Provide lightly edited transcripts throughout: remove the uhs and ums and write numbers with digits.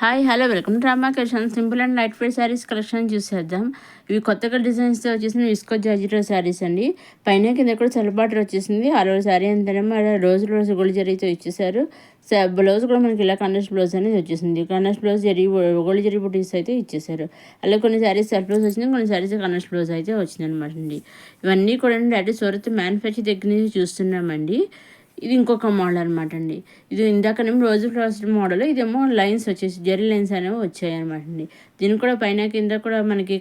Hi hello welcome to Rama collection. Simple and light weight saris collection చూసేద్దాం. ఇవి కొత్తగా డిజైన్స్తో వచ్చేసింది విస్కో జార్జెట్ శారీస్ అండి. పైన కింద కూడా చల్లబాటర్ వచ్చేసింది. ఆ రోజు శారీ అంతేనేమో అలా రోజు గోల్డ్ జరీతో ఇచ్చేసారు. బ్లౌజ్ కూడా మనకి ఇలా కన్నర్స్ బ్లౌజ్ అనేది వచ్చేసింది. కన్నర్స్ బ్లౌజ్ గోల్డ్ జరీ బుటీస్ అయితే ఇచ్చేసారు. అలా కొన్ని శారీస్ సెల్ఫ్ బ్లౌజ్ వచ్చింది, కొన్ని శారీస్ కన్నర్స్ బ్లౌజ్ అయితే వచ్చింది అనమాట అండి. ఇవన్నీ కూడా డైరెక్ట్ సూరత్ మ్యానుఫ్యాక్చర్ దగ్గర నుంచి చూస్తున్నామండి. ఇది ఇంకొక మోడల్ అనమాట అండి. ఇది ఇందాకనేమో రోజు ఫ్లవర్స్ మోడల్, ఇదేమో లైన్స్ వచ్చేసి జెరీ లైన్స్ అనేవి వచ్చాయి అనమాట అండి. దీనికి కూడా పైన కింద కూడా మనకి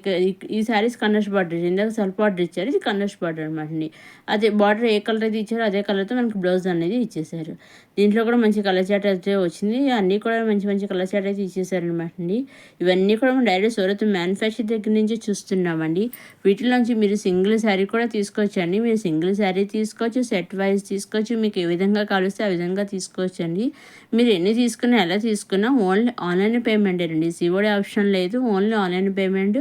ఈ శారీస్ కన్నర్స్ బార్డర్, ఇందాక సెల్ఫ్ బార్డర్ ఇచ్చారు, ఇది కన్నర్స్ బార్డర్ అనమాట అండి. అదే బార్డర్ ఏ కలర్ అయితే ఇచ్చారో అదే కలర్తో మనకి బ్లౌజ్ అనేది ఇచ్చేసారు. దీంట్లో కూడా మంచి కలర్ చాట్ అయితే వచ్చింది. అన్నీ కూడా మంచి కలర్ చాట్ అయితే ఇచ్చేసారనమాట అండి. ఇవన్నీ కూడా మనం డైరెక్ట్ సూరత్ మ్యానుఫ్యాక్చర్ దగ్గర నుంచి చూస్తున్నామండి. వీటిలోంచి మీరు సింగిల్ శారీ కూడా తీసుకోవచ్చండి. మీరు సింగిల్ శారీ తీసుకోవచ్చు, సెట్ వైజ్ తీసుకోవచ్చు, మీకు ఏ విధంగా కావలిస్తే ఆ విధంగా తీసుకోవచ్చు అండి. మీరు ఎన్ని తీసుకున్నా ఎలా తీసుకున్నా ఓన్లీ ఆన్లైన్ పేమెంటేనండి. సిఓడి ఆప్షన్ లేదు, only online payment,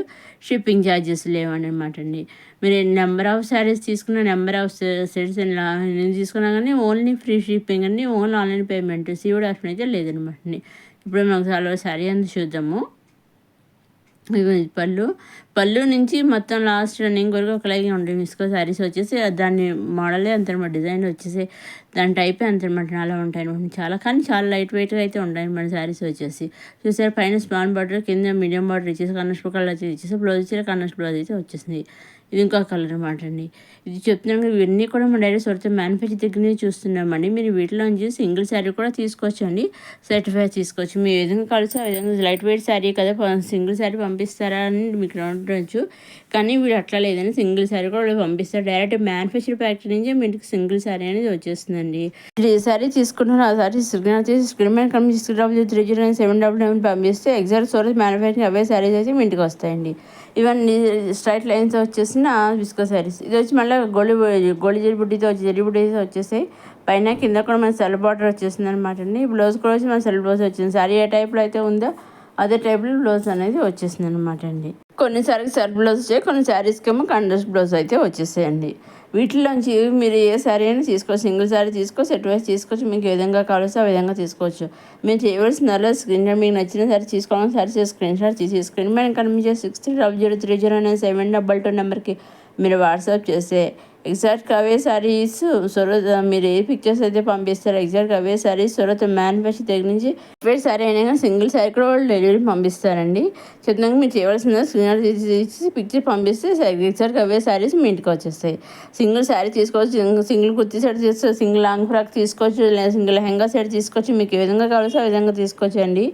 shipping charges లేవన్నమాట అండి. మీరు నెంబర్ ఆఫ్ శారీస్ తీసుకున్న, నెంబర్ ఆఫ్ సెట్స్ ఎన్ని తీసుకున్నా కానీ ఓన్లీ ఫ్రీ షిప్పింగ్ అండి, only online payment, COD option అయితే లేదనమాట అండి. ఇప్పుడు మనకు చాలా శారీ అంతా చూద్దాము. పళ్ళు నుంచి మొత్తం లాస్ట్ రన్నింగ్ వరకు ఒకలాగే ఉంటాయి. మిస్కో శారీస్ వచ్చేసి దాని మోడలే అంతనమాట, డిజైన్ వచ్చేసి దాని టైపే అంతనమాట, అలా ఉంటాయి అనమాట. చాలా లైట్ వెయిట్గా అయితే ఉంటాయి మన శారీస్ వచ్చేసి. చూసారు పైన స్మాల్ బార్డర్, కింద మీడియం బార్డర్ ఇచ్చేసి కన్నర్స్ కలర్ అయితే ఇచ్చేసి బ్లౌజ్ ఇచ్చి కన్నర్స్ బ్లౌజ్ అయితే వచ్చేసింది. ఇది ఇంకో కలర్ అనమాట అండి. ఇది చెప్తున్నాను, ఇవన్నీ కూడా మన డైరెక్ట్ సొంత మ్యానుఫ్యాక్చర్ దగ్గర నుంచి చూస్తున్నామండి. మీరు వీటిలోంచి సింగిల్ శారీ కూడా తీసుకోవచ్చు అండి, సర్టిఫై తీసుకోవచ్చు. మీ విధంగా కలిసి ఆ విధంగా లైట్ వెయిట్ శారీ కదా, సింగిల్ శారీ పంపిస్తారా అని మీకు ఉండొచ్చు. కానీ వీడు అట్లా లేదని సింగిల్ శారీ కూడా పంపిస్తారు. డైరెక్ట్ మ్యానుఫ్యాక్చర్ ఫ్యాక్టరీ నుంచి మీకు సింగిల్ శారీ అనేది వచ్చేస్తుందండి. ఏ శారీ తీసుకుంటున్నారు ఆ శారీ స్క్రీన్ మీద కంపెనీ 309 పంపిస్తే ఎగ్జాక్ట్ సోర్స్ మ్యానుఫ్యాక్చరింగ్ అవే శారీస్ అయితే మీ ఇంటికి వస్తాయండి. ఇవన్నీ స్ట్రైట్ లైన్స్ వచ్చేసిన విస్కో శారీస్. ఇది వచ్చి మళ్ళీ గోల్డ్ జరీ బుడ్డితో వచ్చి జరీ బుడ్డితో వచ్చేసాయి. పైన కింద కూడా మన సెల్ బార్డర్ వచ్చేసింది అనమాట అండి. బ్లౌజ్ కూడా వచ్చి మన సెల్ బ్లౌజ్ వచ్చింది. శారీ ఏ టైప్లో అయితే ఉందో అదే టైప్లో బ్లౌజ్ అనేది వచ్చేసింది అనమాట అండి. కొన్ని శారీస్ సెల్ఫ్ బ్లౌజ్ వచ్చాయి, కొన్ని శారీస్కి ఏమో కంట్రాస్ట్ బ్లౌజ్ అయితే వచ్చేసాయండి. వీటిలోంచి మీరు ఏ శారీ అయినా తీసుకోవచ్చు, సింగిల్ శారీ తీసుకోవచ్చు, సెట్ వైజ్ తీసుకోవచ్చు, మీకు ఏ విధంగా కావాల్సి ఆ విధంగా తీసుకోవచ్చు. మీరు చేయవలసిన స్క్రీన్ షాట్, మీకు నచ్చిన శారీ తీసుకోవాలని శారీ స్క్రీన్ షాట్ తీసి స్క్రీన్ మీద కనిపించే 630030 అనే 722 నెంబర్కి మీరు వాట్సాప్ చేస్తే ఎగ్జాక్ట్గా అవే శారీస్ సూరత్, మీరు ఏ పిక్చర్స్ అయితే పంపిస్తారో ఎగ్జాక్ట్గా అవే శారీస్ సూరత్ మ్యానుఫ్యాక్చర్ దగ్గర నుంచి వేరే శారీ అయినా సింగిల్ శారీ కూడా వాళ్ళు డెలివరీ పంపిస్తారండి. చెప్తున్నాక మీరు చేయవలసిన స్క్రీన్ తీసి పిక్చర్ పంపిస్తే ఎగ్జాక్ట్గా అవే శారీస్ మీ ఇంటికి వచ్చేస్తాయి. సింగిల్ శారీ తీసుకోవచ్చు, సింగిల్ కుర్తీ సెట్ తీసుకోవచ్చు, సింగిల్ లాంగ్ ఫ్రాక్ తీసుకోవచ్చు, లేదా సింగిల్ లెహంగా సెట్ తీసుకోవచ్చు, మీకు ఏ విధంగా కావాల్సో ఆ విధంగా తీసుకోవచ్చు అండి.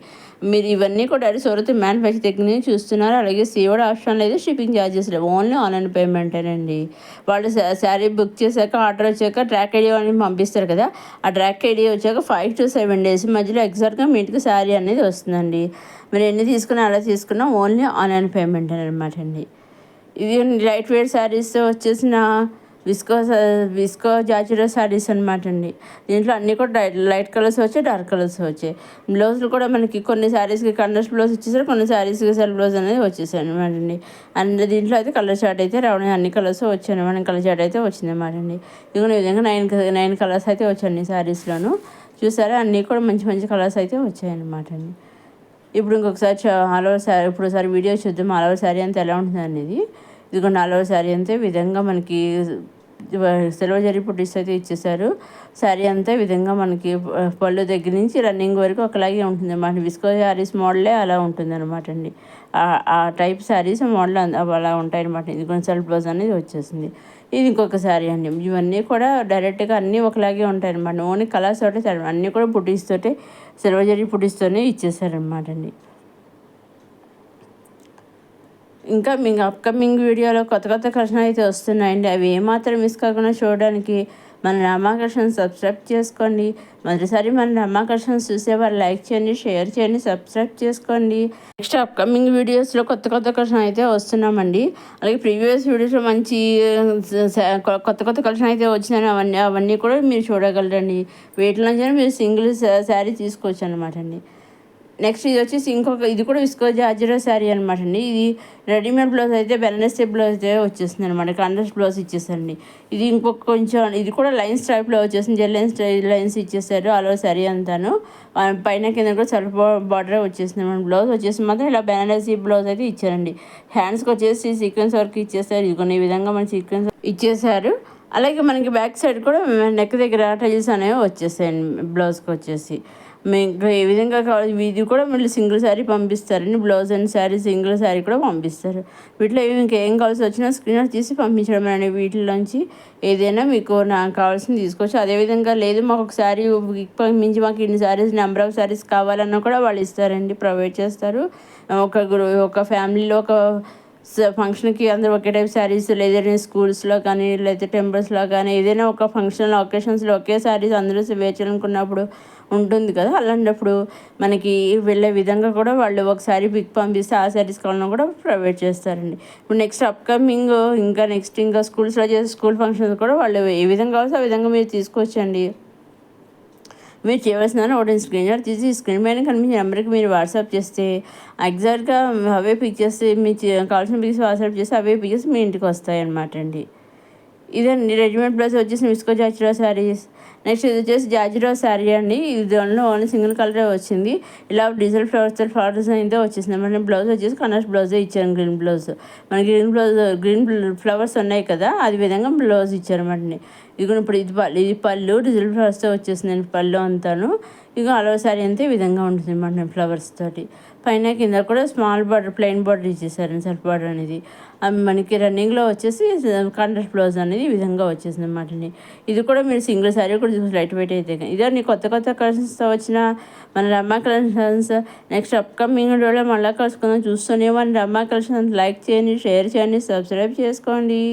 మీరు ఇవన్నీ కూడా సూరత్ మ్యానుఫ్యాక్చర్ దగ్గర నుంచి చూస్తున్నారు. అలాగే సిఓడి ఆప్షన్ లేదు, షిప్పింగ్ ఛార్జెస్ లేవు, ఓన్లీ ఆన్లైన్ పేమెంటేనండి. వాళ్ళు శారీ బుక్ చేశాక ఆర్డర్ వచ్చాక ట్రాక్ ఐడి అని పంపిస్తారు కదా, ఆ ట్రాక్ ఐడి వచ్చాక 5 to 7 days మధ్యలో ఎగ్జాక్ట్గా మీ ఇంటికి శారీ అనేది వస్తుందండి. మీరు ఎన్ని తీసుకున్నా అలా తీసుకున్నా ఓన్లీ ఆన్లైన్ పేమెంట్ అనమాట అండి. ఇది లైట్ వెయిట్ శారీస్ వచ్చేసిన విస్కో జార్జెట్ శారీస్ అనమాట అండి. దీంట్లో అన్నీ కూడా లైట్ కలర్స్ వచ్చాయి, డార్క్ కలర్స్ వచ్చాయి. బ్లౌజులు కూడా మనకి కొన్ని శారీస్కి కలర్స్ బ్లౌజ్ వచ్చేసారు, కొన్ని శారీస్కి సెల్ఫ్ బ్లౌజ్ అనేది వచ్చేసాయి అనమాట అండి. అండ్ దీంట్లో అయితే కలర్ చార్ట్ అయితే రావడం, అన్ని కలర్స్ వచ్చాయి అనమాట, కలర్ చార్ట్ అయితే వచ్చింది అనమాట అండి. ఇదిగో ఈ విధంగా 9 కలర్స్ అయితే వచ్చాయండి శారీస్లోను. చూసారా, అన్నీ కూడా మంచి కలర్స్ అయితే వచ్చాయన్నమాట అండి. ఇప్పుడు ఇంకొకసారి ఆల్ ఓవర్ శారీ, ఇప్పుడు వీడియో చూద్దాం ఆల్ ఓవర్ శారీ అంతా ఎలా ఉంటుంది అనేది. ఇదిగోండి ఆల్ ఓవర్ శారీ అంతే విధంగా మనకి సిల్వర్ జరీ బుటీస్ అయితే ఇచ్చేసారు. శారీ అంతా విధంగా మనకి పళ్ళు దగ్గర నుంచి రన్నింగ్ వరకు ఒకలాగే ఉంటుంది అన్నమాట. విస్కో శారీస్ మోడలే అలా ఉంటుంది అనమాట అండి. ఆ టైప్ శారీస్ మోడల్ అలా ఉంటాయి అనమాట. ఇది కొంచెం సెల్ఫ్ బ్లౌజ్ అనేది వచ్చేసింది. ఇది ఇంకొక శారీ అండి. ఇవన్నీ కూడా డైరెక్ట్గా అన్నీ ఒకలాగే ఉంటాయి అనమాట. ఓన్లీ కలర్స్ తోటే అన్నీ కూడా బుటీస్ తోటే, సిల్వర్ జరీ బుటీస్తోనే ఇచ్చేసారనమాట అండి. ఇంకా మీకు అప్కమింగ్ వీడియోలో కొత్త కలెక్షన్ అయితే వస్తున్నాయండి. అవి ఏమాత్రం మిస్ కాకుండా చూడడానికి మన రామా కలెక్షన్స్ సబ్స్క్రైబ్ చేసుకోండి. మొదటిసారి మన రామా కలెక్షన్స్ చూసేవారు లైక్ చేయండి, షేర్ చేయండి, సబ్స్క్రైబ్ చేసుకోండి. నెక్స్ట్ అప్కమింగ్ వీడియోస్లో కొత్త కలెక్షన్ అయితే వస్తున్నామండి. అలాగే ప్రీవియస్ వీడియోస్లో మంచి కొత్త కలెక్షన్ అయితే వచ్చిందని అవన్నీ కూడా మీరు చూడగలరండి. వీటిలోంచి మీరు సింగిల్ శారీ తీసుకోవచ్చు అనమాట అండి. నెక్స్ట్ ఇది వచ్చేసి ఇంకొక ఇది కూడా విస్కోస్ జార్జెట్ శారీ అనమాట అండి. ఇది రెడీమేడ్ బ్లౌజ్ అయితే బెనారసి బ్లౌజ్ అయితే వచ్చేస్తుంది అనమాట. కాంట్రాస్ట్ బ్లౌజ్ ఇచ్చేసారండి. ఇది ఇంకొక కొంచెం ఇది కూడా లైన్స్ టైప్లో వచ్చేసింది. జెల్ లైన్స్ ఇచ్చేసారు ఆల్ ఓవర్ శారీ అంతాను. పైన కింద కూడా సెల్ఫ్ బార్డర్ వచ్చేసింది అనమాట. బ్లౌజ్ వచ్చేసి మాత్రం ఇలా బెనారసి బ్లౌజ్ అయితే ఇచ్చారండి. హ్యాండ్స్కి వచ్చేసి సీక్వెన్స్ వర్క్ ఇచ్చేసారు. ఇది ఈ విధంగా మన సీక్వెన్స్ ఇచ్చేసారు. అలాగే మనకి బ్యాక్ సైడ్ కూడా నెక్ దగ్గర టైల్స్ అనేవి వచ్చేసాయండి బ్లౌజ్కి వచ్చేసి. మీకు ఏ విధంగా కావాలి ఇది కూడా మళ్ళీ సింగిల్ శారీ పంపిస్తారండి. Blouse and sari single sari కూడా పంపిస్తారు. వీటిలో ఇంకేం కావాల్సి వచ్చినా స్క్రీన్ తీసి పంపించడం అండి. వీటిలోంచి ఏదైనా మీకు నాకు కావాల్సింది తీసుకోవచ్చు. అదేవిధంగా లేదు మాకు ఒక శారీ మించి మాకు ఇన్ని శారీస్ నెంబర్ ఆఫ్ శారీస్ కావాలన్నా కూడా వాళ్ళు ఇస్తారండి, ప్రొవైడ్ చేస్తారు. ఒక ఫ్యామిలీలో ఒక ఫంక్షన్కి అందరూ ఒకే టైప్ శారీస్, లేదంటే స్కూల్స్లో కానీ లేకపోతే టెంపుల్స్లో కానీ ఏదైనా ఒక ఫంక్షన్ ఒకేషన్స్లో ఒకే శారీస్ అందరూ వేయాలనుకున్నప్పుడు ఉంటుంది కదా. అలాంటప్పుడు మనకి వెళ్ళే విధంగా కూడా వాళ్ళు ఒక శారీ పిక్ పంపిస్తే ఆ శారీస్ కావాలన్నా కూడా ప్రొవైడ్ చేస్తారండి. ఇప్పుడు నెక్స్ట్ అప్కమింగ్ ఇంకా స్కూల్స్లో చేసే స్కూల్ ఫంక్షన్స్ కూడా వాళ్ళు ఏ విధంగా కావాల్సి ఆ విధంగా మీరు తీసుకొచ్చండి. మీరు చేయవలసిన ఒకటి స్క్రీన్ షాట్ తీసి స్క్రీన్ పైన కనిపించే నెంబర్కి మీరు వాట్సాప్ చేస్తే ఎగ్జాక్ట్గా అవే పిక్చర్స్ మీకు కావాల్సిన పిక్చర్స్ వాట్సాప్ చేస్తే అవే పిక్చర్స్ మీ ఇంటికి వస్తాయి అన్నమాట అండి. ఇదండి రెడీమేడ్ బ్లౌజ్ వచ్చేసి విస్కో జార్జెట్ శారీస్. నెక్స్ట్ ఇది వచ్చేసి జార్జెట్ శారీ అండి. ఇది దానిలో ఓన్లీ సింగిల్ కలరే వచ్చింది. ఇలా డిజిటల్ ఫ్లవర్ డిజైన్ అయితే వచ్చేసింది. మన బ్లౌజ్ వచ్చేసి కనర్స్ బ్లౌజే ఇచ్చాను. గ్రీన్ బ్లౌజ్ మనకి గ్రీన్ ఫ్లవర్స్ ఉన్నాయి కదా, అది విధంగా బ్లౌజ్ ఇచ్చారన్నమాట. ఇక ఇప్పుడు ఇది పళ్ళు డిజిటల్ ఫ్లవర్స్తో వచ్చేసిందండి. పళ్ళు అంతాను ఇక అలవ శారీ అంతే ఈ విధంగా ఉంటుంది అన్నమాట ఫ్లవర్స్ తోటి. పైన కింద కూడా స్మాల్ బార్డర్ ప్లెయిన్ బార్డర్ ఇచ్చేసారండి. సెల్ఫ్ బార్డర్ అనేది మనకి రన్నింగ్లో వచ్చేసి కాంట్రాస్ట్ బ్లౌజ్ అనేది ఈ విధంగా వచ్చేసింది అన్నమాట. ఇది కూడా మీరు సింగిల్ శారీ కూడా లైట్ వెయిట్ అయితే ఇదే కొత్త కలెక్షన్స్తో వచ్చిన మన రమ్మా కలెక్షన్స్. నెక్స్ట్ అప్కమింగ్ వీడియోలో మళ్ళీ కలుసుకుందాం. చూస్తూనే మన రమ్మా కలెక్షన్స్ లైక్ చేయండి, షేర్ చేయండి, సబ్స్క్రైబ్ చేసుకోండి.